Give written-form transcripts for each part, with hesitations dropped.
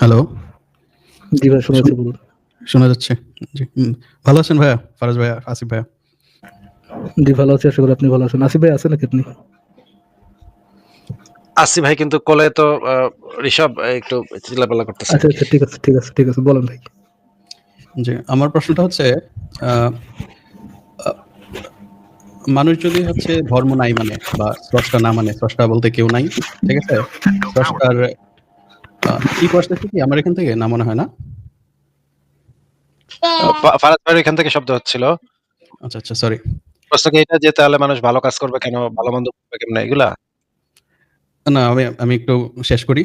Hello. জি ভাই, শোনা শুন যাচ্ছে, বলুন। শোনা যাচ্ছে। জি। ভালো আছেন ভাইয়া? ফারাজ ভাইয়া, আসিফ ভাইয়া? জি ভালো আছি, আশা করি আপনি ভালো আছেন। আসিফ ভাই আছেন নাকি আপনি? আসি ভাই, কিন্তু কোলে তো ঋষভ একটু চিল্লাপাল্লা করতেছে আচ্ছা আর কি। আচ্ছা, ঠিক আছে, বলেন ভাই। জি, আমার প্রশ্নটা হচ্ছে আ আ মানুষ যদি ধর্ম নাই মানে বা স্রষ্টা না মানে, স্রষ্টা বলতে কেউ নাই। ঠিক আছে? স্রষ্টার ইকো আসতেছে কি আমার এখান থেকে? না মনে হয় না? ফারাজ ভাইয়ের এখান থেকে শব্দ হচ্ছিল। আচ্ছা, আচ্ছা, সরি। প্রশ্ন কি এটা যে তাহলে মানুষ ভালো কাজ করবে কেন, ভালো মন্দ করবে কেমনে, এগুলা? না, আমি একটু শেষ করি।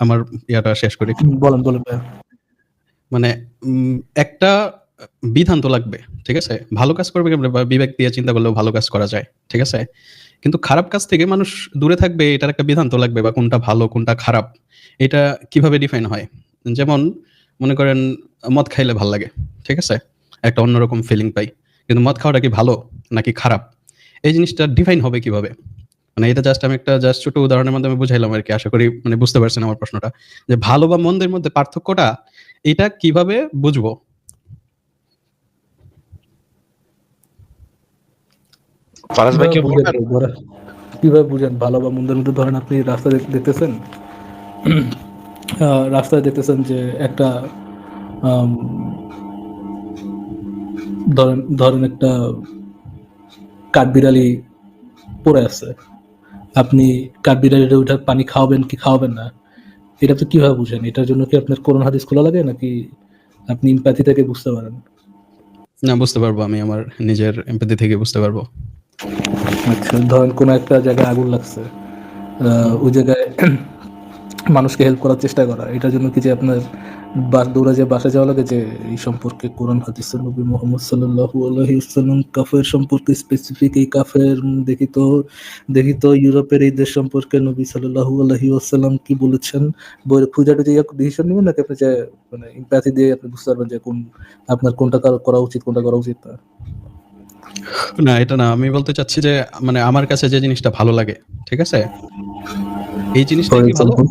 আমার ইয়াটা শেষ করি একটু। বলেন ভাইয়া। মানে একটা বিধান তো লাগবে। ঠিক আছে? ভালো কাজ করবে কেমনে বা বিবেক দিয়ে চিন্তা করলেও ভালো কাজ করা যায়। ঠিক আছে? কিন্তু খারাপ কাজ থেকে মানুষ দূরে থাকবে, এটার একটা বিধান তো লাগবে বা কোনটা ভালো কোনটা খারাপ এটা কিভাবে ডিফাইন হয়? যেমন মনে করেন মদ খাইলে ভাল লাগে। ঠিক আছে? একটা অন্যরকম ফিলিং পাই। কিন্তু মদ খাওয়াটা কি ভালো নাকি খারাপ? এই জিনিসটা ডিফাইন হবে কিভাবে? মানে এটা আমি একটা ছোট উদাহরণের মাধ্যমে বুঝাইলাম আরকি। আশা করি বুঝতে পারছেন আমার প্রশ্নটা। যে ভালো বা মন্দের মধ্যে পার্থক্যটা এটা কিভাবে বুঝবো? ফারাজ ভাই কি বলবেন? কিভাবে বুঝেন ভালো বা মন্দের মধ্যে? ধরেন আপনি রাস্তায় দেখতেছেন, রাস্তায় দেখতেছেন যে একটা আম, ধরেন একটা কাঠবিড়ালি পড়ে আছে। আপনি কাঠবিড়ালিটা উঠার পানি খাওয়াবেন কি খাওয়াবেন না, এটা তো কিভাবে বুঝেন? এটার জন্য কি আপনার কোরআন হাদিস খোলা লাগে, নাকি আপনি ইম্প্যাথি থেকে বুঝতে পারেন? না, বুঝতে পারবো, আমি আমার নিজের এমপ্যাথি থেকে বুঝতে পারবো। আচ্ছা, ধরেন কোনো একটা জায়গায় আগুন লাগছে, ওই জায়গায় মানুষকে হেল্প করার চেষ্টা করা, এটার জন্য কি যে আপনার দৌড়ে যে বাসা যাওয়া লাগে? যে এই সম্পর্কে কোরআন হাদিসে নবী মুহাম্মদ সাল্লাল্লাহু আলাইহি ওয়াসাল্লাম কাফের সম্পর্কে স্পেসিফিক এই কাফের দেখি তো ইউরোপের এই দেশ সম্পর্কে নবী সাল্লাল্লাহু আলাইহি ওয়াসাল্লাম কি বলেছেন, বইয়ের খুঁজাটে দিয়ে ডিসিশন নেবেন, নাকি আপনি যে মানে ইম্প্যাথি দিয়ে আপনি বুঝতে পারবেন যে আপনার কোনটা করা উচিত কোনটা করা উচিত না? না, এটা না। আমি বলতে চাচ্ছি যে মানে আমার কাছে যে জিনিসটা ভালো লাগে, ঠিক আছে? এই জিনিসটাই ফর কি ভালো? এক্সাম্পল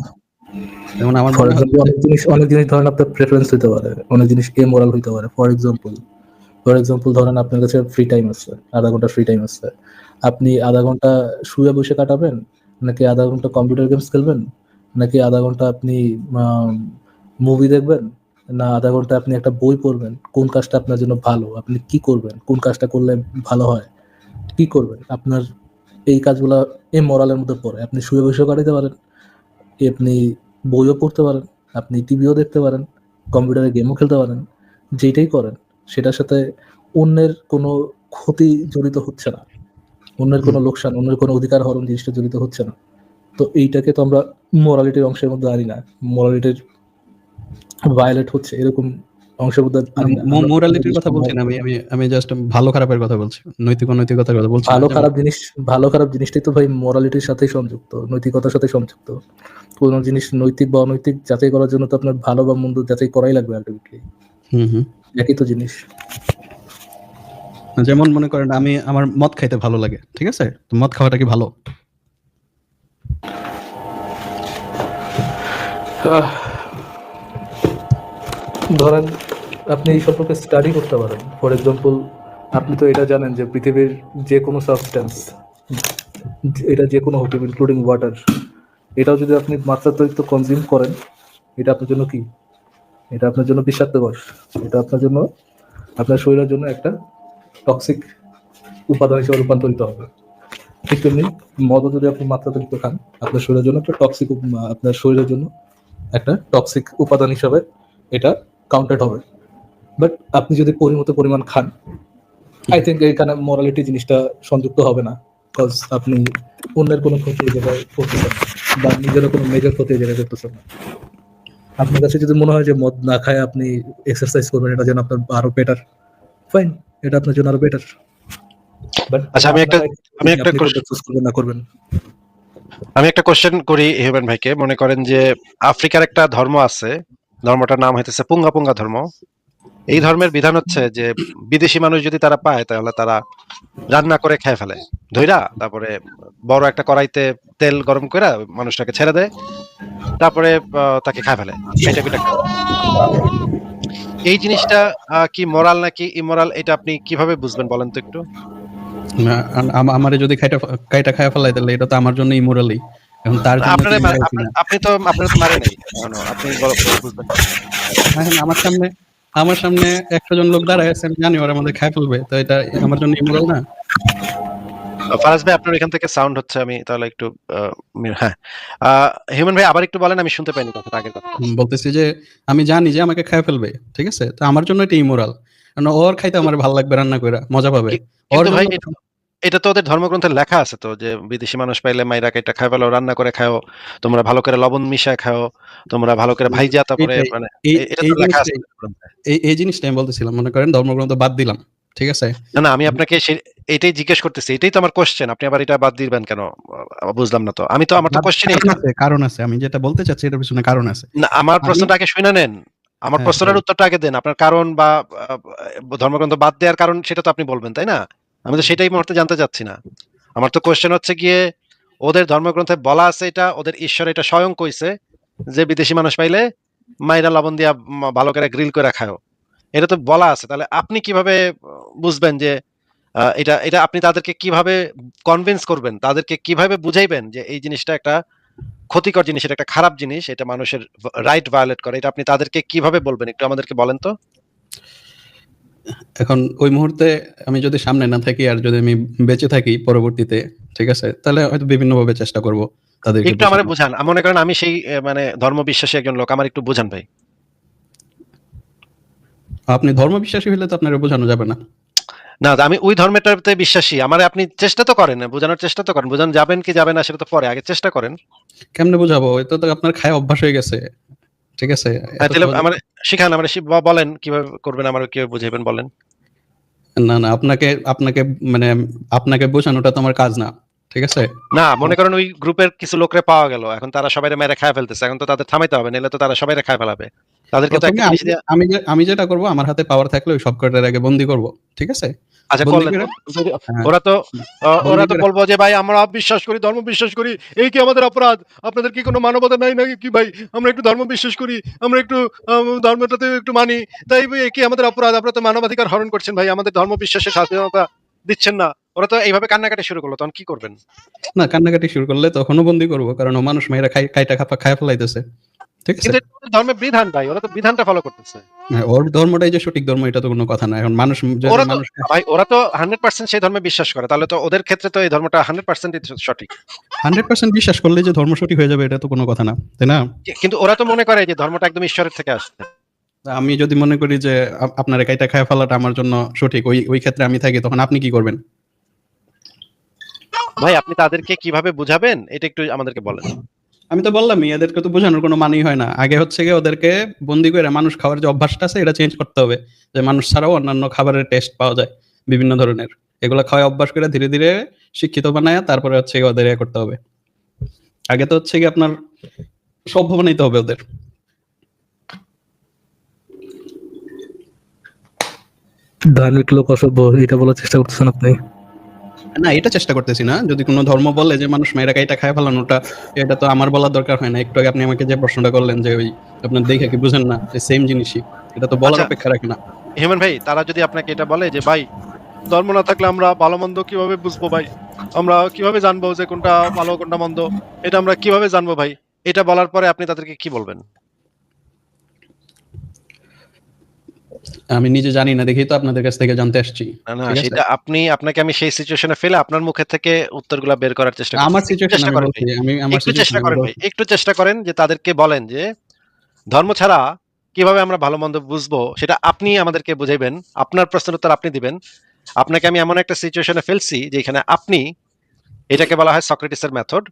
যেমন আমার ফর মনে হয় এক্সাম্পল অনেক জিনিস ধরেন আপনার প্রেফারেন্স হইতে পারে, অনেক জিনিস মোরাল হইতে পারে। ফর এক্সাম্পল ধরেন আপনার কাছে ফ্রি টাইম আছে, আধা ঘন্টা ফ্রি টাইম আছে। আপনি আধা ঘন্টা শুয়ে বসে কাটাবেন, নাকি আধা ঘন্টা কম্পিউটার গেমস খেলবেন, নাকি আধা ঘন্টা আপনি মুভি দেখবেন, না আধা ঘন্টা আপনি একটা বই পড়বেন? কোন কাজটা আপনার জন্য ভালো? আপনি কি করবেন? কোন কাজটা করলে ভালো হয়? কি করবেন? আপনার এই কাজগুলা এই মোরালের মধ্যে পড়ে। আপনি শুয়ে বসেও কাটাতে পারেন, আপনি বইও পড়তে পারেন, আপনি টিভিও দেখতে পারেন, কম্পিউটারে গেমও খেলতে পারেন। যেটাই করেন সেটার সাথে অন্যের কোনো ক্ষতি জড়িত হচ্ছে না, অন্যের কোনো লোকসান, অন্যের কোনো অধিকার হরণ জিনিসটা জড়িত হচ্ছে না। তো এইটাকে তো আমরা মোরালিটির অংশের মধ্যে আনি না, মোরালিটির ভায়োলেট হচ্ছে এরকম অংশের মধ্যে আনি না। আমরা মোরালিটির কথা বলছি না। আমি জাস্ট ভালো খারাপের কথা বলছি। নৈতিক অনৈতিকতার কথা বলছি না। যেমন ভালো খারাপ জিনিসটাই তো ভাই মোরালিটির সাথেই সংযুক্ত, নৈতিকতার সাথে সংযুক্ত। কোনো জিনিস নৈতিক বা অনৈতিক যাচাই করার জন্য তো আপনার ভালো বা মন্দ যাচাই করাই লাগবে আলটিমেটলি। হুম। একই তো জিনিস। যেমন মনে করেন আমার মদ খাইতে ভালো লাগে। ঠিক আছে? তো মদ খাওয়াটা কি ভালো? ধরেন আপনি এই সম্পর্কে স্টাডি করতে পারেন। ফর এক্সাম্পল, আপনি তো এটা জানেন যে পৃথিবীর যে কোনো সাবস্টেন্স, এটা যে কোনো হোক, ইনক্লুডিং ওয়াটার, এটাও যদি আপনি মাত্রাতিরিক্ত কনজিউম করেন, এটা আপনার জন্য কি? এটা আপনার জন্য বিষাক্তকর। এটা আপনার জন্য, আপনার শরীরের জন্য একটা টক্সিক উপাদান হিসেবে রূপান্তরিত হবে। ঠিক তেমনি মদও যদি আপনি মাত্রাতিরিক্ত খান, আপনার শরীরের জন্য একটা টক্সিক, আপনার শরীরের জন্য একটা টক্সিক উপাদান হিসাবে এটা কাউন্টেড হবে। বাট আপনি যদি পরিমাণ খান, আই থিঙ্ক এইখানে মোরালিটি জিনিসটা সংযুক্ত হবে না। বিকজ আপনি অন্যের কোনো ক্ষতি এই জায়গায় করতেছেন না, বা নিজেরও কোনো মেজর ক্ষতি এই জায়গায় করতেছেন না। আপনার কাছে যদি মনে হয় যে মদ না খায় আপনি এক্সারসাইজ করবেন, এটা যেন আপনার আরো বেটার, ফাইন, এটা আপনার জন্য আরো বেটার। বাট আচ্ছা, আপনি কোনটা চুজ করবেন না করবেন। আমি একটা কোশ্চেন করি হিউম্যান ভাইকে। মনে করেন যে আফ্রিকার একটা ধর্ম আছে, ধর্মটার নাম হইতেছে পুঙ্গা পুঙ্গা ধর্ম। এই ধর্মের বিধান হচ্ছে যে বিদেশি মানুষ যদি তারা পায় তাহলে তারা রান্না করে খেয়ে ফেলে ধইরা, তারপরে বড় একটা কড়াইতে তেল গরম করে মানুষটাকে ছেড়ে দেয়, তারপরে তাকে খায় ফেলে, পেটে পেটে খায়। এই জিনিসটা কি মোরাল নাকি ইমোরাল, এটা আপনি কিভাবে বুঝবেন বলেন তো একটু? না, আমারে যদি কাইটা খায়া ফেলাই তাহলে এটা তো আমার জন্য ইমোরালি। এখন তার জন্য কি আপনারা moral কিনা? আপনারা তো মারে নাই এখনো, আপনি বুঝবেন না। এখন আমার সামনে ১০০ জন লোক দাঁড়ায় আছে, আমি জানি ওরা আমাদের খায় ফেলবে, তো এটা আমার জন্য ইমোরাল না? ফারাজ ভাই আপনার এখান থেকে সাউন্ড হচ্ছে, আমি তাহলে একটু হ্যাঁ, হিউম্যান ভাই আবার একটু বলেন, আমি শুনতে পাইনি কথাটা, আগের কথা। বলতেছি যে আমি জানি যে আমাকে খায় ফেলবে, ঠিক আছে? তো আমার জন্য এটা ইমোরাল। কারণ ওর খাইতে আমার ভাল লাগবে, রান্না কইরা মজা পাবে। ওর কিন্তু ভাই জন্য এটা তো ওদের ধর্মগ্রন্থে লেখা আছে তো, যে বিদেশি মানুষ পাইলে মাইরা কাইটা খায় ফেলো, রান্না করে খাও, তোমরা ভালো করে লবণ মিশায় খাও, তোমরা ভালো করে ভাইজা, তারপরে এইটাই মানে এই এটা এই তো লেখা আছে জিনিসটাই ধর্মগ্রন্থে। এই জিনিসটাই আমি বলতেছিলাম। মনে করেন ধর্মগ্রন্থ বাদ দিলাম, ঠিক আছে? না, আমি আপনাকে এটাই জিজ্ঞেস করতেছি, এটাই তো আমার কোশ্চেন, আপনি আবার এটা বাদ দিবেন কেন? বুঝলাম না তো, আমার তো কোশ্চেন কারণ এইটা আছে, কারণ আছে। আমি যেটা বলতে চাচ্ছি এটার পিছনে কারণ আছে। না। আমার আমি প্রশ্নটা আগে শুনে নেন, আমার হ্যাঁ, প্রশ্নটার উত্তরটা আগে দেন। আপনার কারণ বা ধর্মগ্রন্থ বাদ দেওয়ার কারণ সেটা তো আপনি বলবেন, তাই না? আমি তো সেটাই মুহূর্তে জানতে চাচ্ছি না। আমার তো কোশ্চেন হচ্ছে গিয়ে, ওদের ধর্মগ্রন্থে বলা আছে, এটা ওদের ঈশ্বর এটা স্বয়ং কইছে যে বিদেশি মানুষ পাইলে মাইরা লবণ দিয়া ভালো করে গ্রিল করে খাও, এটা তো বলা আছে। তাহলে আপনি কিভাবে বুঝবেন যে এটা এটা আপনি তাদেরকে কিভাবে কনভিন্স করবেন, তাদেরকে কিভাবে বুঝাইবেন যে এই জিনিসটা একটা ক্ষতিকর জিনিস, এটা একটা খারাপ জিনিস, এটা মানুষের রাইট ভায়োলেট করে, এটা আপনি তাদেরকে কিভাবে বলবেন একটু আমাদেরকে বলেন তো। এখন ওই মুহূর্তে আমি যদি সামনে না থাকি আর যদি আমি বেঁচে থাকি পরবর্তীতে, ঠিক আছে? তাহলে হয়তো বিভিন্নভাবে চেষ্টা করব তাদেরকে একটু আমারে বোঝানোর। বুঝান, মনে করেন আমি সেই মানে ধর্ম বিশ্বাসী একজন লোক, আমার একটু বুঝান ভাই। আপনি ধর্মবিশ্বাসী হইলে তো আপনারে বোঝানো যাবে না। না, আমি ওই ধর্মেরটাতে বিশ্বাসী, আমারে আপনি চেষ্টা তো করেন, বোঝানোর চেষ্টা তো করেন, বোঝানো যাবেন কি যাবে না সেটা তো পরে, আগে চেষ্টা করেন। কেমনে বোঝাবো? এটা তো আপনার খায়া অভ্যাস হয়ে গেছে। ঠিক আছে? হ্যাঁ, এত তাহলে সহজে আমার শিখান, আমার বলেন কিভাবে করবেন, আমার কিভাবে বুঝাইবেন বলেন। না, আপনাকে আপনাকে মানে আপনাকে বোঝানোটা তো আমার কাজ না। ঠিক আছে? না, মনে করেন ওই গ্রুপের কিছু লোকরে পাওয়া গেল, এখন তারা সবাইরে মেরে খায় ফেলতেছে, এখন তো তাদের থামাইতে হবে, নাহলে তো তারা সবাইরে খায় ফেলাবে। তাদেরকে তো ১ম একটা এ জিনিস দিয়ে আমি যেটা করব, আমার হাতে পাওয়ার থাকলে ওই সব কয়টার আগে বন্দী করব। ঠিক আছে? আচ্ছা বন্দী করলেন করে তো। যদি হ্যাঁ, ওরা তো ওরা বন্দী তো করে বলবো যে ভাই আমরা বিশ্বাস করি, ধর্ম বিশ্বাস করি, এই কি আমাদের অপরাধ? আপনাদের কি কোনো মানবতা নাই নাকি কি ভাই? আমরা একটু ধর্ম বিশ্বাস করি, আমরা একটু ধর্মটাতে একটু মানি, তাই ভাই কি আমাদের অপরাধ? আপনারা তো মানবাধিকার হরণ করছেন ভাই, আমাদের ধর্ম বিশ্বাসের স্বাধীনতা দিচ্ছেন না। ওরা তো এইভাবে কান্নাকাটি শুরু করলো, তখন কি করবেন? না, কান্নাকাটি শুরু করলে তখনও বন্দী করব। কারণ ও মানুষ মাইরা কাইটা খায়া ফেলাইতেছে। ঠিক আছে? কিন্তু এটা ওদের ধর্মের বিধান ভাই, ওরা তো বিধানটা ফলো করতেছে। হ্যাঁ, ওর ধর্মটাই যে সঠিক ধর্ম এটা তো কোনো কথা না। এখন মানুষ যদি ওরা তো মানুষকে ভাই ওরা তো 100% সেই ধর্মে বিশ্বাস করে, তাহলে তো ওদের ক্ষেত্রে তো এই ধর্মটা 100% সঠিক। 100% বিশ্বাস করলে যে ধর্ম সঠিক হয়ে যাবে এটা তো কোনো কথা না। তাই না? কিন্তু ওরা তো মনে করে যে ধর্মটা একদম ঈশ্বরের থেকে আসছে। আমি যদি মনে করি যে আপনার কাইটা খায়া ফেলাটা আমার জন্য সঠিক, ওই ক্ষেত্রে আমি থাকি, তখন আপনি কি করবেন? ভাই আপনি তাদেরকে কিভাবে বুঝাবেন এটা একটু আমাদেরকে বলেন। আমি তো বললামই, এদেরকে তো বোঝানোর কোনো মানেই হয় না। আগে হচ্ছে গিয়ে ওদেরকে বন্দি করে মানুষ খাওয়ার যে অভ্যাসটা আছে এটা চেঞ্জ করতে হবে। যে মানুষ ছাড়াও অন্যান্য খাবারের টেস্ট পাওয়া যায় বিভিন্ন ধরনের। এগুলা খাওয়া অভ্যাস করে ধীরে, ধীরে শিক্ষিত বানায়া তারপরে হচ্ছে গিয়ে ওদের করতে হবে। আগে তো হচ্ছে গিয়ে আপনার সভ্য বানাইতে হবে ওদের। ধার্মিক লোক অসভ্য এটা বলার চেষ্টা করতেছেন আপনি? না, এটা চেষ্টা করতেছি না। যদি কোনো ধর্ম বলে যে মানুষ মেয়েরা কাইটা খায় ফেলানোটা, এটা তো আমার বলার দরকার হয় না। একটু আগে আপনি আমাকে যে প্রশ্নটা করলেন যে ওই আপনার দেখে কি বুঝেন না? যে সেম জিনিসই। এটা তো বলার আচ্ছা অপেক্ষা রাখে না। হিউম্যান ভাই, তারা যদি আপনাকে এটা বলে যে ভাই ধর্ম না থাকলে আমরা ভালো মন্দ কিভাবে বুঝবো ভাই, আমরা কিভাবে জানবো যে কোনটা ভালো কোনটা মন্দ, এটা আমরা কিভাবে জানবো ভাই, এটা বলার পরে আপনি তাদেরকে কি বলবেন? আমি নিজে জানি না দেখেই তো আপনাদের কাছ থেকে জানতে আসছি। না না, ঠিক আছে? সেটা আপনাকে আমি সেই সিচুয়েশনে ফেলে আপনার মুখে থেকে উত্তরগুলা বের করার চেষ্টা আমার করতেছি। একটু সিচুয়েশন চেষ্টা আমি করেন বলছি। ভাই, আমার একটু সিচুয়েশন চেষ্টা আমি করেন ভাই, বলছি। একটু চেষ্টা করেন যে তাদেরকে বলেন যে ধর্ম ছাড়া কিভাবে আমরা ভালো মন্দ বুঝবো সেটা আপনি আমাদেরকে বুঝাইবেন, আপনার প্রশ্নের উত্তর আপনি দিবেন। আপনাকে আমি এমন একটা সিচুয়েশনে ফেলছি যেখানে আপনি, এটাকে বলা হয় সক্রেটিসের মেথড।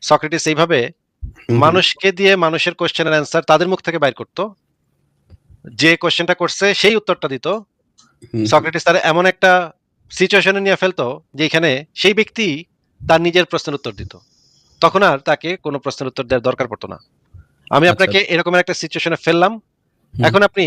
সক্রেটিস এইভাবে হুম, হুম, মানুষকে দিয়ে মানুষের কোশ্চেনের অ্যান্সার তাদের মুখ থেকে বাইর করতো, যে কোশ্চেনটা করছে সেই উত্তরটা দিত। হুম, হুম। সক্রেটিস তার এমন একটা সিচুয়েশনে নিয়ে ফেলতো যেখানে সেই ব্যক্তি তার নিজের প্রশ্নের উত্তর দিত, তখন আর তাকে কোনো প্রশ্নের উত্তর দেওয়ার দরকার পড়তো না। আমি আচ্ছা, আপনাকে এরকমের একটা সিচুয়েশনে ফেললাম, হুম। এখন আপনি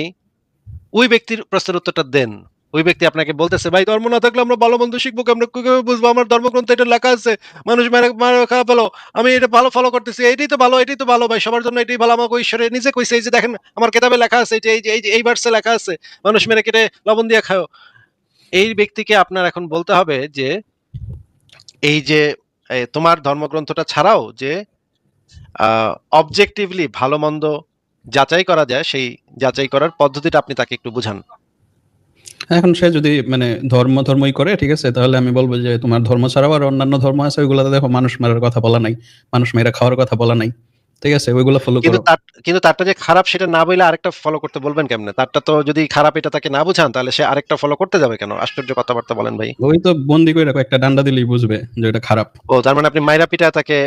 ওই ব্যক্তির প্রশ্নের উত্তরটা দেন। ওই ব্যক্তি আপনাকে বলতেছে, ভাই ধর্ম না থাকলে আমরা ভালো মন্দ শিখবো কেমনে, কিভাবে বুঝবো, আমার ধর্মগ্রন্থে এটা লেখা আছে, মানুষ মেরে মারা খারাপ হলো, আমি এটা ভালো ফলো করতেছি, এটাই তো ভালো, এটাই তো ভালো, ভাই সবার জন্য এটাই ভালো, আমাকে ঈশ্বরে নিজে কইছে, এই যে দেখেন আমার কেতাবে লেখা আছে, এই ভার্সে লেখা আছে, মানুষ মেরে কেটে লবণ দিয়ে খাও। এই ব্যক্তিকে আপনার এখন বলতে হবে যে এই যে তোমার ধর্মগ্রন্থটা ছাড়াও যে অবজেক্টিভলি ভালো মন্দ যাচাই করা যায়, সেই যাচাই করার পদ্ধতিটা আপনি তাকে একটু বুঝান। এখন সে যদি মানে ধর্মই করে, ঠিক আছে? তাহলে আমি বলব যে তোমার ধর্ম ছাড়াও আর অন্যান্য ধর্ম আছে, ওইগুলাতে দেখো মানুষ মারার কথা বলা নাই, মানুষ মেরে খাওয়ার কথা বলা নাই, ঠিক আছে? ওইগুলা ফলো কিন্তু করো। কিন্তু তারটা যে খারাপ সেটা না বলে আরেকটা ফলো করতে বলবেন কেমনে? তারটা তো যদি খারাপ এটা তাকে না বুঝান, তাহলে সে আরেকটা ফলো করতে যাবে কেন? আশ্চর্য কথাবার্তা বলেন ভাই। ওই তো বন্দি করে রাখো, একটা ডান্ডা দিলেই বুঝবে যে এটা খারাপ। ও তার মানে আপনি মাইরা পিটায় তাকে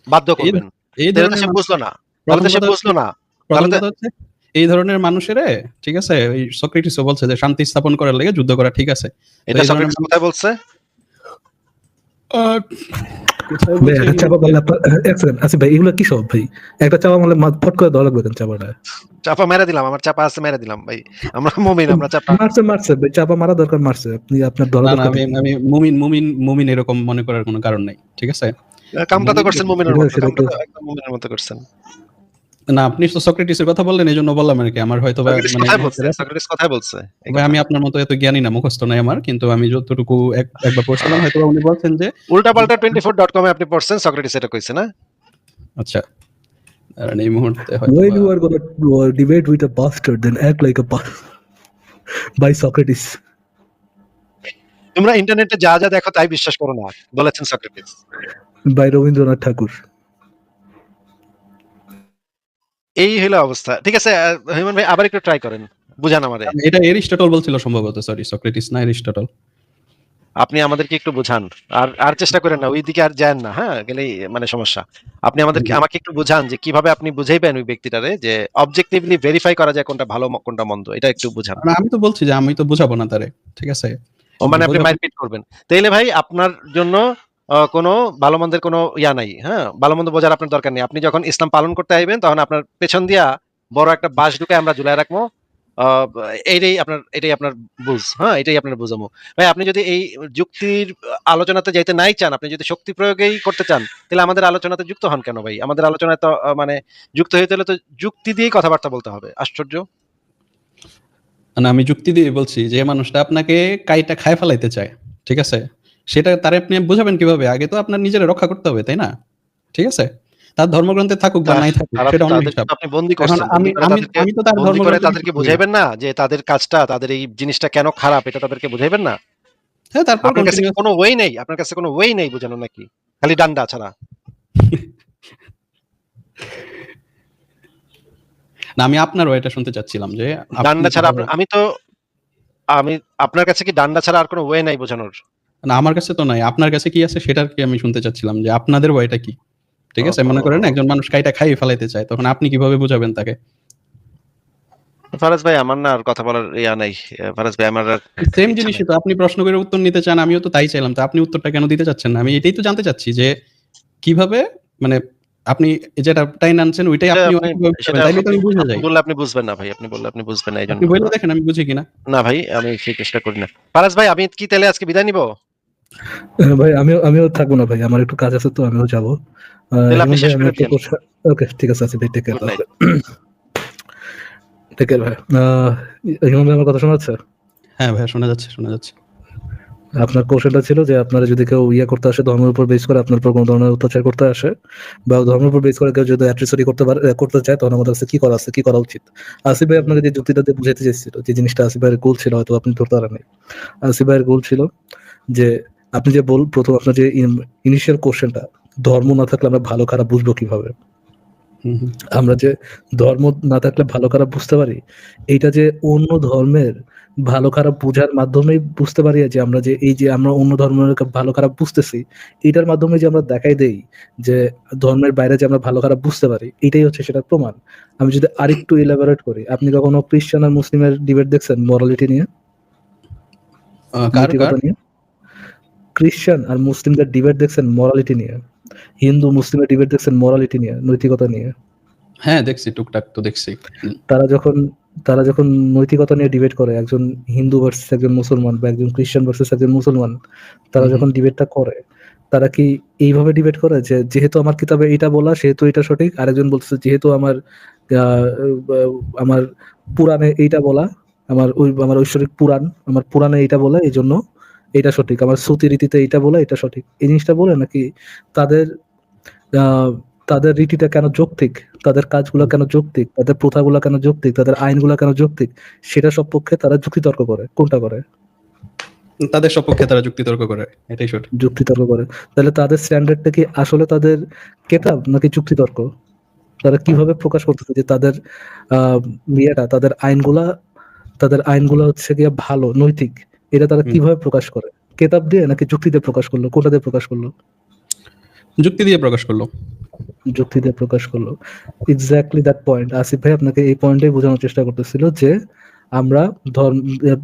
বাধ্য এই করবেন। এই তাহলে তো ধরনের সে মানুষ, বুঝলো না। তাহলে প্রথম তো সে কথা হচ্ছে বুঝলো না। তাহলে প্রথম তো কথা হচ্ছে এই ধরনের মানুষেরে, ঠিক আছে? ওই সক্রেটিসও বলছে যে শান্তি স্থাপন করার লাগে যুদ্ধ করা ঠিক আছে। তো এটা এই ধরনের সক্রেটিস মানুষ কোথায় বলছে? কোথায় ভাই বলছে একটা চাপা মারলে আপনার এক সেকেন্ড আসিফ ভাই, এগুলো কি সব ভাই? একটা চাপা মারলে ফট করে দেওয়া লাগবে কেন চাপাটা? চাপা মেরে দিলাম, আমার চাপা আছে মেরে দিলাম ভাই। আমরা মুমিন, আমরা চাপা। মারছে ভাই, চাপা মারা দরকার, মারছে, আপনি আপনার ধরা না, দরকার আমি নেই। আমি মুমিন এরকম মনে করার কোনো কারণ নাই, ঠিক আছে? কামটা তো মুমিন করছেন মুমিনের সেটা মতো, সেটা কামটা তো তো একদম মুমিনের মতো করছেন। না, আপনি তো সক্রেটিসের কথা বললেন, এইজন্য বললাম আরকি। আমার হয়তোবা সক্রেটিস মানে কোথায় বলছে? সক্রেটিস কোথায় বলছে এই ভাই কথা? আমি আপনার মতো এত জ্ঞানী না, মুখস্থ নাই আমার। কিন্তু আমি যতটুকু একবার পড়ছিলাম, হয়তোবা উনি বলছেন যে উল্টাপাল্টা 24.com এ আপনি পড়ছেন সক্রেটিস এটা কইছে না? আচ্ছা, দাঁড়ান এই মুহূর্তে When হয়তোবা you are gonna debate with a bastard, then act like a by Socrates. তোমরা ইন্টারনেটে যা যা দেখো তাই বিশ্বাস করো না, বলেছেন সক্রেটিস। By রবীন্দ্রনাথ ঠাকুর। এই হলো অবস্থা। ঠিক আছে, হিমান ভাই আবার একটু ট্রাই করেন, বুঝান আমারে। এটা এরিস্টটল বলছিল সম্ভবত, সরি সক্রেটিস না, এরিস্টটল। আপনি আমাদেরকে একটু বুঝান। আর চেষ্টা করেন না, ওইদিকে আর যান না, হ্যাঁ? গেলেই মানে সমস্যা। আপনি আমাকে একটু বুঝান যে কিভাবে আপনি বুঝাইবেন ওই ব্যক্তিটারে যে অবজেক্টিভলি ভেরিফাই করা যায় কোনটা ভালো কোনটা মন্দ, এটা একটু বুঝান। না, আমি তো বলছি যে আমি তো বুঝাবো না তারে, ঠিক আছে? ও মানে আপনি বোঝাবো। মারপিট করবেন। তাইলে ভাই আপনার জন্য কোনো ভালো মন্দের কোনো ইয়া নাই, হ্যাঁ? ভালো মন্দ বোঝার আপনার দরকার নেই। আপনি যখন ইসলাম পালন করতে আইবেন তখন আপনার পেছন দিয়া বড় একটা বাঁশ ঢুকায় আমরা ঝুলায় রাখবো। এটাই আপনার বুঝ, হ্যাঁ? এটাই আপনার বুঝামু। ভাই আপনি যদি এই যুক্তির আলোচনাতে যাইতে নাই চান, আপনি যদি শক্তি প্রয়োগেই করতে চান, তাহলে আমাদের আলোচনাতে যুক্ত হন কেন ভাই? আমাদের আলোচনায় তো মানে যুক্ত হইতে হলে তো যুক্তি দিয়েই কথাবার্তা বলতে হবে। আশ্চর্য! না, আমি যুক্তি দিয়ে বলছি যে মানুষটা আপনাকে কাইটা খায় ফেলাইতে চায়, ঠিক আছে? সেটা তারে আপনি বুঝাবেন কিভাবে? আগে তো আপনার নিজেরে রক্ষা করতে হবে, তাই না? ঠিক আছে? তার ধর্মগ্রন্থে থাকুক বা নাই থাকুক তারা সেটা অন্য তাদেরকে হিসাব। তো আপনি বন্দী এখন করছেন। বন্দী করে তাদেরকে আমি তো তার বন্দী করে ধর্মগ্রন্থে তাদেরকে বিশ্বাস করি না। বুঝাইবেন না যে তাদের কাজটা, তাদের এই জিনিসটা কেন খারাপ, এটা তাদেরকে বুঝাইবেন না? হ্যাঁ, তারপর আপনার কাছে কন্টিনিউয়াস। কোনো ওয়ে নেই? আপনার কাছে কোনো ওয়ে নেই বোঝানো নাকি? খালি ডান্ডা ছাড়া? না, আমি আপনারও এটা শুনতে চাচ্ছিলাম যে আপনি ডান্ডা ছাড়া কিভাবে। আমি আপনার কাছে কি ডান্ডা ছাড়া আর কোনো ওয়ে নাই বোঝানোর? না, আমার কাছে তো নাই। আপনার কাছে কি আছে সেটার কি আমি শুনতে চাচ্ছিলাম যে আপনাদের ভয়টা কি? ঠিক আছে? মনে করেন একজন মানুষ কাইটা খাইয়ে ফেলাইতে চায়, তখন আপনি কিভাবে বুঝাবেন তাকে? ফারাজ ভাই আমার না আর কথা বলার ইয়া নাই। ফারাজ ভাই আমার আর সেম ইচ্ছা জিনিসই নাই। তো, আপনি প্রশ্ন করে উত্তর নিতে চান, আমিও তো তাই চাইলাম। তো আপনি উত্তরটা কেন দিতে চাচ্ছেন না? আমি এটাই তো জানতে চাচ্ছি যে কিভাবে মানে আপনি যেটা টাইন আনছেন ওইটাই সেটা আপনি আপনি কিভাবে বুঝাবেন? সেটা তাইলে তো আমি বুঝে আপনি যাই। বললে আপনি বুঝবেন না ভাই। আপনি বললে আপনি বুঝবেন না এইজন্য। আপনি বইলে দেখেন আমি বুঝি কিনা। না ভাই আমি সেই চেষ্টা করি না। ফারাজ ভাই আমি কি তাহলে আজকে বিদায় নিব? ভাই আমিও থাকবো না ভাই, আমার একটু কাজ আছে, তো আমিও যাবো। তাহলে আপনি হিমন ভাই শেষ আমি করে একটা দিয়েন। ওকে ঠিক আছে আসিফ ভাই, টেক কেয়ার গুড নাইট। তাহলে। টেক কেয়ার ভাই। হিমন ভাই আমার কথা শোনা যাচ্ছে? হ্যাঁ ভাইয়া, শোনা যাচ্ছে, শোনা যাচ্ছে। আপনার কৌশলটা ছিল যে আপনারা যদি কেউ ইয়ে করতে আসে, ধর্মের উপর বেস করে আপনার উপর কোনো ধরনের অত্যাচার করতে আসে, বা ধর্মের উপর বেস করে কেউ যদি অ্যাট্রিসরি করতে চায়, তখন আমাদের কাছে কি করা আছে, কি করা উচিত। আসিফ ভাই আপনাকে যে যুক্তিটা দিয়ে বুঝাইতে চেয়েছিল, যে জিনিসটা আসিফ ভাইয়ের গোল ছিল, হয়তো আপনি ধরতে পারেন নাই। আসিফ ভাইয়ের গোল ছিল যে আপনি যে প্রথম আপনার যে ইনিশিয়াল কোশ্চেনটা, ধর্ম না থাকলে আমরা ভালো খারাপ বুঝবো কিভাবে, আমরা যে ধর্ম না থাকলে ভালো খারাপ বুঝতে পারি, এইটা যে অন্য ধর্মের ভালো খারাপ বোঝার মাধ্যমেই বুঝতে পারি, যে আমরা যে এই যে আমরা অন্য ধর্মের ভালো খারাপ বুঝতেছি, এটার মাধ্যমে যে আমরা দেখাই দেই যে ধর্মের বাইরে যে আমরা ভালো খারাপ বুঝতে পারি, এটাই হচ্ছে সেটার প্রমাণ। আমি যদি আরেকটু ইলাবোরেট করি, আপনি কখনো খ্রিস্টান আর মুসলিমের ডিবেট দেখছেন মরালিটি নিয়ে, কার নৈতিকতা নিয়ে? খ্রিস্টান আর মুসলিমদের ডিবেট দেখছেন মরালিটি নিয়ে? হিন্দু মুসলিমের ডিবেট দেখছেন মরালিটি নিয়ে, নৈতিকতা নিয়ে? হ্যাঁ দেখছি, টুকটাক তো দেখছি। তারা যখন তারা যখন নৈতিকতা নিয়ে ডিবেট করে, একজন হিন্দু ভার্সেস একজন মুসলমান বা একজন খ্রিস্টান ভার্সেস একজন মুসলমান, তারা হুম, যখন ডিবেটটা করে, তারা কি এইভাবে ডিবেট করে যে যেহেতু আমার কিতাবে এটা বলা সেহেতু এটা সঠিক, আরেকজন বলছে যেহেতু আমার আহ, আমার পুরাণে এইটা বলা, আমার ঐশ্বরিক পুরাণ, আমার পুরাণে এইটা বলা, এই জন্য এটা সঠিক, আমার শ্রুতি রীতিতে এইটা বলা এটা সঠিক, এই জিনিসটা বলে নাকি তাদের আহ, তাদের রীতিটা কেন যৌক্তিক, তাদের কাজগুলো কেন যৌক্তিক, তাদের প্রথাগুলো কেন যৌক্তিক, তাদের আইনগুলো কেন যৌক্তিক, সেটা সপক্ষে তারা যুক্তিতর্ক করে। কোনটা করে? তাদের সপক্ষে তারা যুক্তিতর্ক করে, এটাই সঠিক। যুক্তিতর্ক করে। তাহলে তাদের স্ট্যান্ডার্ডটা কি আসলে তাদের কেতাব নাকি যুক্তিতর্ক? তারা কিভাবে প্রকাশ করতেছে যে তাদের আহ ইয়েটা, তাদের আইনগুলা হচ্ছে গিয়ে ভালো, নৈতিক, এটা তারা হুম, কিভাবে প্রকাশ করে? কেতাব দিয়ে নাকি যুক্তি দিয়ে প্রকাশ করলো? কোনটা দিয়ে প্রকাশ করলো? যুক্তি দিয়ে প্রকাশ করলো। যুক্তি দিয়ে প্রকাশ করলো। Exactly that point. আসিফ ভাই আপনাকে এই পয়েন্টটাই বোঝানোর চেষ্টা করতেছিল যে আমরা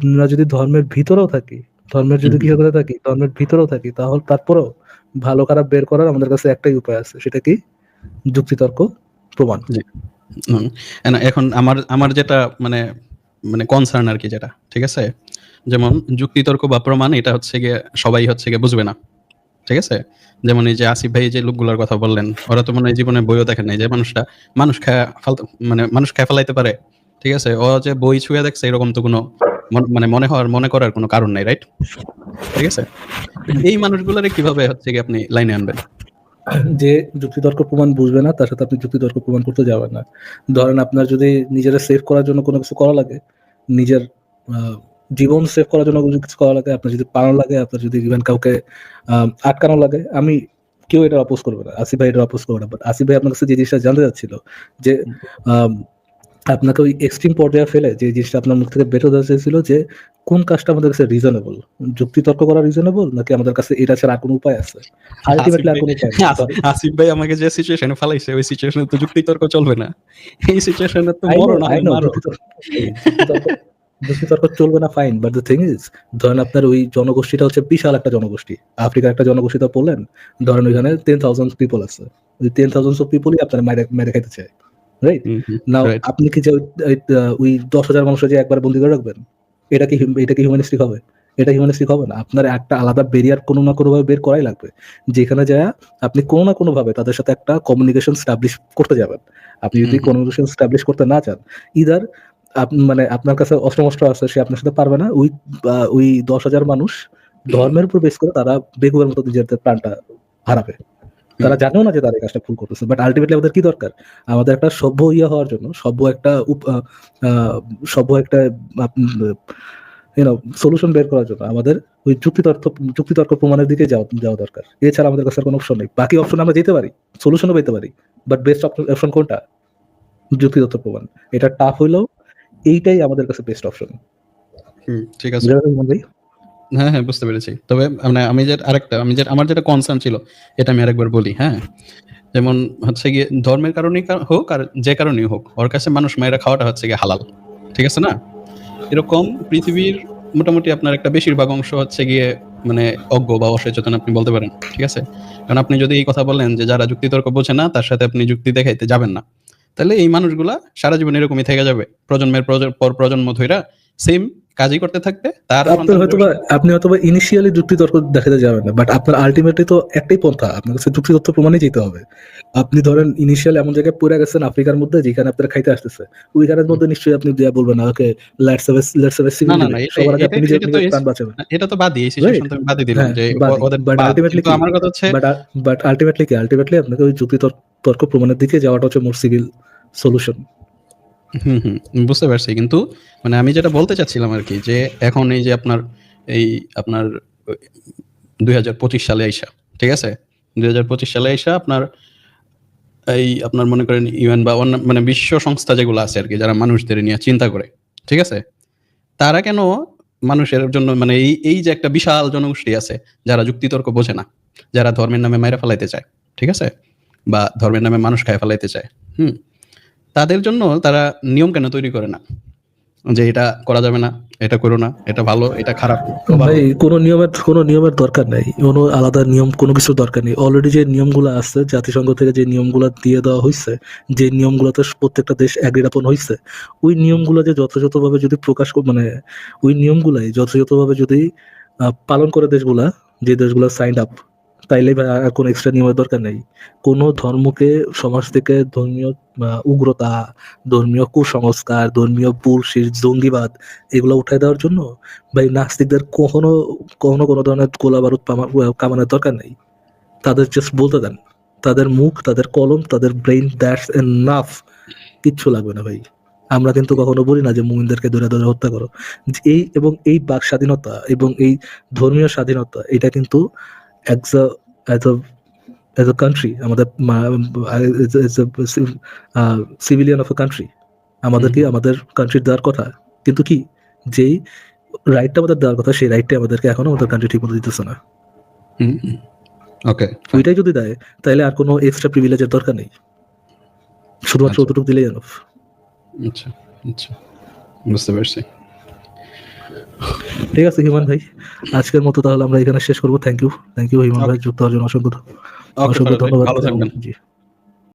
আমরা যদি ধর্মের ভিতরেও থাকি, ধর্মের হুম, যদি হুম, কি করে থাকি, ধর্মের ভিতরেও থাকি, তাহলে তারপরেও ভালো খারাপ বের করার আমাদের কাছে একটাই উপায় আছে, সেটা কি? যুক্তিতর্ক, প্রমাণ। জি। হুম। এখন আমার আমার যেটা মানে মানে কনসার্ন আর কি, যেটা ঠিক আছে, যেমন যুক্তিতর্ক বা প্রমাণ এটা হচ্ছে গিয়ে সবাই হচ্ছে গিয়ে বুঝবে না, ঠিক আছে? যেমন এই যে আসিফ ভাই যে লোকগুলোর কথা বললেন, ওরা তো মনে হয় জীবনে বইও দেখেন নাই, যে মানুষ খায় ফালতু, মানে মানুষ খায় ফেলাইতে পারে, ঠিক আছে? ও যে বই ছুঁয়ে দেখছে এরকম তো কোনো মানে মনে করার কোনো কারণ নাই, রাইট? ঠিক আছে? তো এই মানুষগুলোরে কিভাবে হচ্ছে গিয়ে আপনি লাইনে আনবেন? যে যুক্তিতর্ক প্রমাণ বুঝবে না তার সাথে আপনি যুক্তিতর্ক প্রমাণ করতে যাবেন না। ধরেন আপনার যদি নিজেরা সেভ করার জন্য কোনো কিছু করা লাগে, নিজের আহ, জীবন সেভ করার জন্য কোনো কিছু করা লাগে, আপনার যদি পালানো লাগে, আপনার যদি ইভেন কাউকে আটকানো লাগে, কেউ এটা অপোজ করবে না, আসিফ ভাই এটা অপোজ করবে না। বাট আসিফ ভাই আপনার কাছে যে জিনিসটা জানতে চাচ্ছিল যে আম, আপনাকে ওই এক্সট্রিম পর্যায়ে ফেলে যে জিনিসটা আপনার মুখ থেকে বের হতে চাইছিল যে কোন কাজটা আমাদের কাছে রিজনেবল, যুক্তিতর্ক করা রিজনেবল নাকি আমাদের কাছে এটা ছাড়া আর কোনো উপায় আছে? আসিফ আলটিমেটলি আর ভাই কোনো উপায় নেই। আসিফ ভাই আমাকে যে সিচুয়েশনে ফালাইছে, ওই সিচুয়েশনে তো যুক্তিতর্ক চলবে না। এই সিচুয়েশনে তো আই নো, মরো না আই হয় নো, মারো। যুক্তিতর্ক চলবে না, fine, but the thing is, ধরেন আপনার ওই জনগোষ্ঠীটা হচ্ছে বিশাল একটা জনগোষ্ঠী, আফ্রিকার একটা জনগোষ্ঠী তো বললেন, ধরেন ওইখানে 10,000 পিপল আছে, ওই 10,000 পিপলই আপনার মেরে মেরে খাইতে চায়, রাইট? হুম, হুম, নাও রাইট। আপনি কি যে ওই 10,000 মানুষের যে একবার বন্দি করে রাখবেন, এটা কি হিউম্যানিস্টিক হবে? এটা হিউম্যানিস্টিক হবে না। আপনার একটা আলাদা বেরিয়ার কোনো না কোনো ভাবে বের করাই লাগবে, যেখানে যায় আপনি কোনো না কোনো ভাবে তাদের সাথে একটা কমিউনিকেশন স্টাবলিশ করতে যাবেন। আপনি হুম, যদি হুম, কমিউনিকেশন স্টাবলিশ করতে না চান, ইদার মানে আপনার কাছে অস্ত্র আছে, সে আপনার সাথে পারবে না, ওই 10,000 মানুষ ধর্মের উপর বেস করে তারা বেকুবের মতো নিজেদের প্রাণটা হারাবে। হুম, তারা জানেও না যে তারা এই কাজটা ভুল করতেছে, বাট আলটিমেটলি আমাদের কি দরকার? আমাদের একটা সভ্য ইয়ে হওয়ার জন্য, আহ, সভ্য একটা সলিউশন বের করার জন্য আমাদের ওই যুক্তিতর্ক প্রমাণের দিকে যাওয়া যাওয়া দরকার। এছাড়া আমাদের কাছে আর কোনো অপশন নেই। বাকি অপশন আমরা যেতে পারি, সলিউশনও পেতে পারি, বাট বেস্ট অপশন কোনটা? যুক্তিতত্ত্ব প্রমাণ। এটা টাফ হইলেও এইটাই আমাদের কাছে বেস্ট অপশন। হুম, ঠিক আছে। বুঝা গেছে ইমন ভাই? হ্যাঁ, হ্যাঁ, বুঝতে পেরেছি। তবে মানে আমার যেটা কনসার্ন ছিল, এটা আমি আরেকবার বলি, হ্যাঁ? যেমন হচ্ছে গিয়ে ধর্মের কারণেই হোক আর যে কারণেই হোক, ওর কাছে মানুষ মাইরা খাওয়াটা হচ্ছে গিয়ে হালাল। ঠিক আছে না? এরকম পৃথিবীর মোটামুটি আপনার একটা বেশিরভাগ অংশ হচ্ছে গিয়ে মানে অজ্ঞ বা অসচেতন আপনি বলতে পারেন। ঠিক আছে? কারণ আপনি যদি এই কথা বলেন যে যারা যুক্তিতর্ক বোঝে না তার সাথে আপনি যুক্তি দেখাইতে যাবেন না, তাহলে এই মানুষগুলা সারা জীবন এরকমই থেকে যাবে। প্রজন্মের পর প্রজন্ম ধইরা সেম কাজই করতে থাকবে। তার সন্তানদের আপনি হয়তোবা ইনিশিয়ালি যুক্তিতর্ক দেখাতে যাবেন না, বাট আপনার আলটিমেটলি তো একটাই পন্থা, আপনার কাছে যুক্তিতত্ত্ব প্রমাণই যেতে হবে। আপনি ধরেন ইনিশিয়াল এমন জায়গায় পড়ে গেছেন আফ্রিকার মধ্যে যেখানে আপনারা খাইতে আসতেছে, ওইখানের মধ্যে নিশ্চয়ই আপনি দিয়া বলবেন না, ওকে লেটস হ্যাভ না, সিভিল না, না, ডিবেট, সবার আগে আপনি নিজের এটা তো নিজের প্রাণ বাঁচাবেন, এটা তো বাদই। এই রাইট? সিচুয়েশন তো আমি বাদই দিলাম হ্যাঁ, যে বাদই, ওদের বাট বাদ। আলটিমেটলি কিন্তু কি, আমার কথা হচ্ছে বাট আলটিমেটলি আপনাকে ওই তর্ক প্রমাণের দিকে যাওয়াটা হচ্ছে মোর সিভিল সলিউশন। হুম, হুম, বুঝতে পারছি। কিন্তু মানে আমি যেটা বলতে চাচ্ছিলাম আরকি, যে এখন এই যে এই আপনার ২০২৫ সালে আইসা, ঠিক আছে? ২০২৫ সালে আইসা আপনার মনে করেন ইউএন বা মানে বিশ্ব সংস্থা যেগুলো আছে আরকি, যারা মানুষদের নিয়ে চিন্তা করে, ঠিক আছে? তারা কেন মানুষের জন্য মানে এই যে একটা বিশাল জনগোষ্ঠী আছে যারা যুক্তিতর্ক বোঝে না, যারা ধর্মের নামে মাইরা ফেলাইতে চায়, ঠিক আছে? বা ধর্মের নামে মানুষ খাইয়া ফেলাইতে চায়, হুম? তাদের জন্য তারা নিয়ম কেন তৈরি করে না? যে এটা করা যাবে না, এটা করো না, এটা ভালো, এটা খারাপ। ভাই কোনো নিয়মের দরকার নাই, কোনো আলাদা নিয়ম কোনো কিছুর দরকার নেই। অলরেডি যে নিয়মগুলো আছে জাতিসংঘ থেকে, যে নিয়মগুলো দিয়ে দেওয়া হয়েছে, যে নিয়মগুলোতে প্রত্যেকটা দেশ অ্যাগ্রিড আপন হয়েছে, ওই নিয়মগুলো যে যথাযথভাবে যদি মানে ওই নিয়মগুলাই যথাযথভাবে যদি পালন করে দেশগুলা, যে দেশগুলো সাইন্ড আপ, তাইলে ভাই আর কোনো এক্সট্রা নিয়মের দরকার নেই। কোনো ধর্মকে সমাজ থেকে ধর্মীয় উগ্রতা, ধর্মীয় কুসংস্কার, ধর্মীয় বুলশিট, জঙ্গিবাদ এগুলো উঠাই দেওয়ার জন্য ভাই নাস্তিকদের কখনো কখনো কোনো ধরনের গোলা বারুদ কামানোর দরকার নেই। তাদের জাস্ট বলতে দেন, তাদের মুখ, তাদের কলম, তাদের ব্রেইন, দ্যাটস এনাফ। কিচ্ছু লাগবে না ভাই। আমরা কিন্তু কখনো বলি না যে মুমিনদেরকে ধরে ধরে হত্যা করো। এই বাক স্বাধীনতা এবং এই ধর্মীয় স্বাধীনতা, এটা কিন্তু অ্যাজ আ কান্ট্রি, আমাদের সিভিলিয়ান অফ এ কান্ট্রি, আমাদেরকে আমাদের কান্ট্রির দেওয়ার কথা। কিন্তু কি, যেই রাইটটা আমাদের দেওয়ার কথা, সেই রাইটটা আমাদেরকে এখনো আমাদের কান্ট্রি ঠিক মতো দিতেছে না। ওকে, ওইটাই যদি দেয়, তাহলে আর কোনো এক্সট্রা প্রিভিলেজের দরকার নেই, শুধুমাত্র অতটুকু দিলেই এনাফ। আচ্ছা আচ্ছা, বুঝতে পারছি। ঠিক আছে হিমান ভাই, আজকের মতো তাহলে আমরা এখানে শেষ করবো। থ্যাংক ইউ হিমান ভাই, যুক্ত হওয়ার জন্য অসংখ্য ওকে, ধন্যবাদ। ভালো থাকবেন। জি।